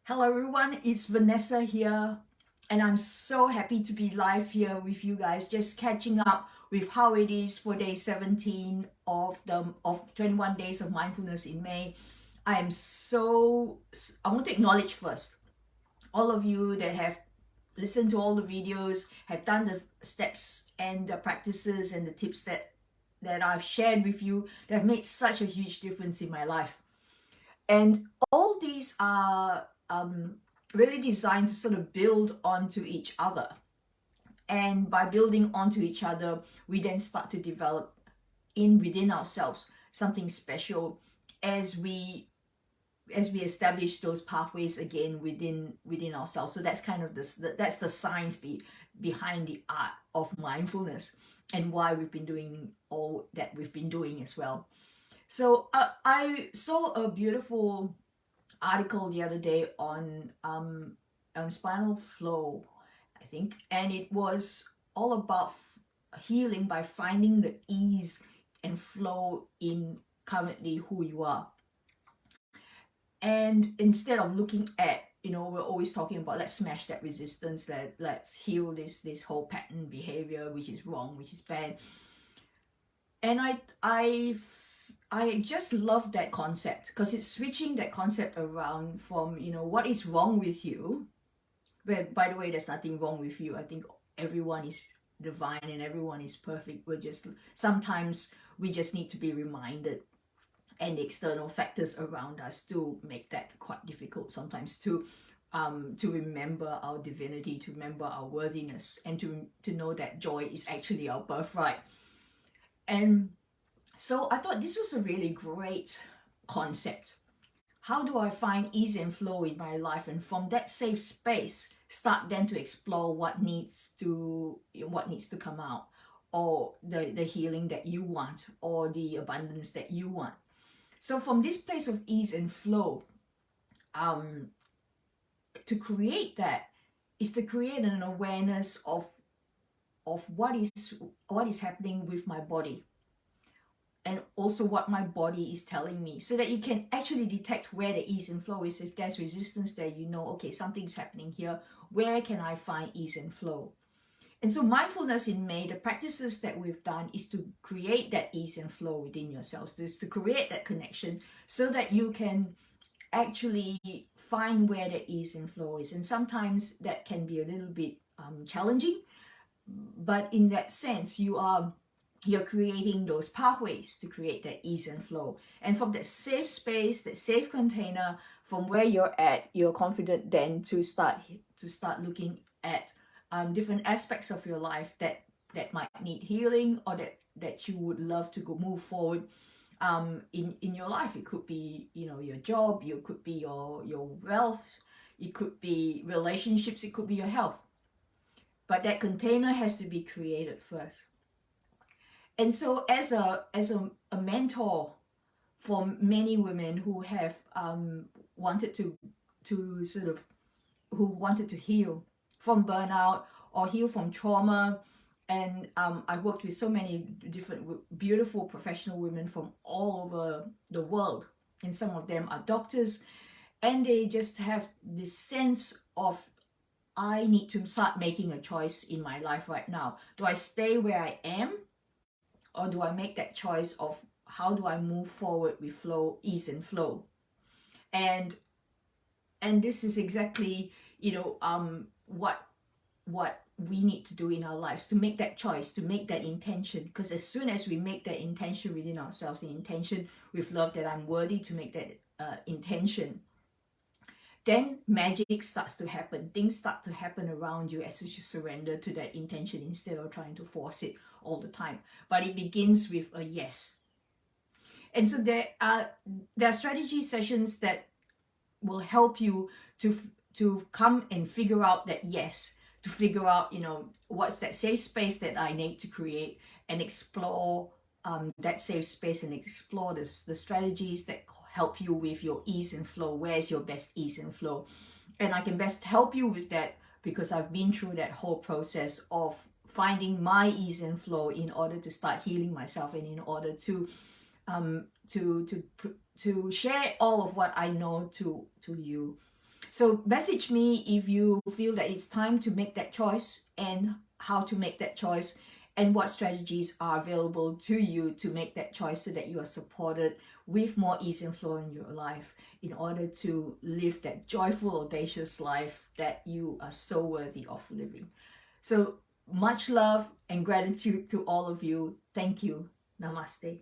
Hello everyone, it's Vanessa here, and I'm so happy to be live here with you guys, just catching up with how it is for day 17 of 21 days of mindfulness in May. I want to acknowledge first all of you that have listened to all the videos, have done the steps and the practices and the tips that I've shared with you that have made such a huge difference in my life. And all these are really designed to sort of build onto each other. And by building onto each other, we then start to develop within ourselves something special as we establish those pathways again within ourselves. So that's kind of that's the science behind the art of mindfulness and why we've been doing all that we've been doing as well. So I saw a beautiful article the other day on spinal flow, I think, and it was all about healing by finding the ease and flow in currently who you are. And instead of looking at, we're always talking about let's smash that resistance, let's heal this whole pattern behavior, which is wrong, which is bad. And I just love that concept because it's switching that concept around from, what is wrong with you. But by the way, there's nothing wrong with you. I think everyone is divine and everyone is perfect. Sometimes we just need to be reminded, and the external factors around us do make that quite difficult sometimes to remember our divinity, to remember our worthiness, and to know that joy is actually our birthright. And so I thought this was a really great concept. How do I find ease and flow in my life, and from that safe space start then to explore what needs to come out, or the healing that you want, or the abundance that you want. So from this place of ease and flow, to create that is to create an awareness of what is happening with my body, and also what my body is telling me, so that you can actually detect where the ease and flow is. If there's resistance there, okay, something's happening here. Where can I find ease and flow? And so mindfulness in May, the practices that we've done is to create that ease and flow within yourselves, just to create that connection so that you can actually find where the ease and flow is. And sometimes that can be a little bit challenging, but in that sense, you're creating those pathways to create that ease and flow. And from that safe space, that safe container, from where you're at, you're confident then to start looking at different aspects of your life that might need healing, or that you would love to move forward in your life. It could be, your job, it could be your wealth, it could be relationships, it could be your health. But that container has to be created first. And so as a mentor for many women who have wanted to heal from burnout or heal from trauma, and I've worked with so many different beautiful professional women from all over the world, and some of them are doctors, and they just have this sense of, I need to start making a choice in my life right now. Do I stay where I am, or do I make that choice of how do I move forward with flow, ease and flow? And this is exactly, what we need to do in our lives, to make that choice, to make that intention. Because as soon as we make that intention within ourselves, the intention with love, that I'm worthy to make that intention, then magic starts to happen. Things start to happen around you as you surrender to that intention instead of trying to force it all the time. But it begins with a yes. And so there are strategy sessions that will help you to come and figure out that yes, to figure out, what's that safe space that I need to create, and explore that safe space, and explore the strategies that help you with your ease and flow. Where's your best ease and flow? And I can best help you with that because I've been through that whole process of finding my ease and flow in order to start healing myself, and in order to share all of what I know to you. So message me if you feel that it's time to make that choice, and how to make that choice, and what strategies are available to you to make that choice, so that you are supported with more ease and flow in your life, in order to live that joyful, audacious life that you are so worthy of living. So much love and gratitude to all of you. Thank you. Namaste.